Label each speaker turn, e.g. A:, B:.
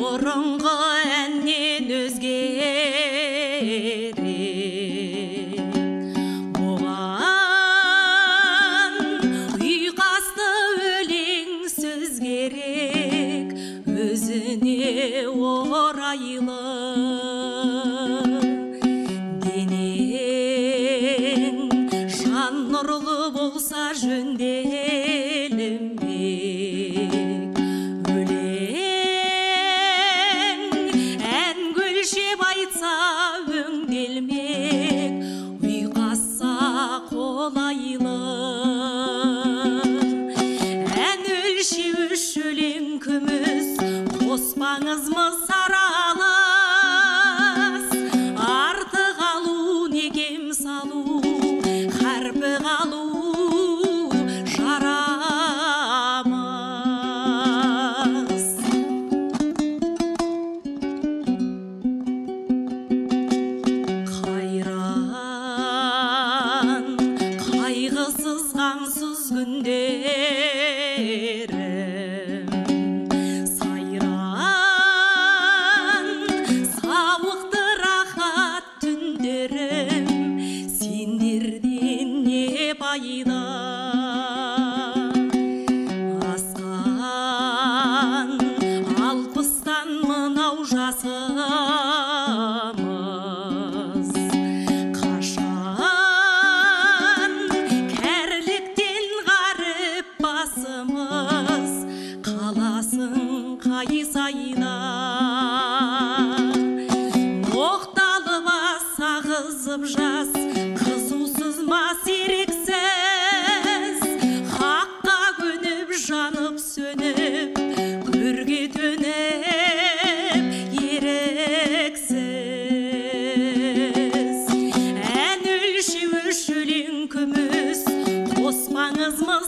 A: Бұрынғы әннен өзгерек бұған ұйқасты өлең сөз керек өзіне орайлы денең жан нұрлы болса жөнделінбек өлең ән гүлшеп айтса өңделмек ұйқасса қолайлы ән өлшеу үш өлең күміс қоспаңыз мы саралас артық алу негем салу қарпы қалу жарамас қайран қайғысыз қамсыз күндерім сайран сауықты рахат түндерім сендерден не пайда асқан алпыстан мынау жасымыз қашан кәріліктен ғаріп басымыз қаласың қай сайда оқталып асағызып жас қызусыз ма серексіз хаққа көніп жанып сөніп көрге төніп еріксіз ән өлшеу үш өлең күміс қоспаңыз мы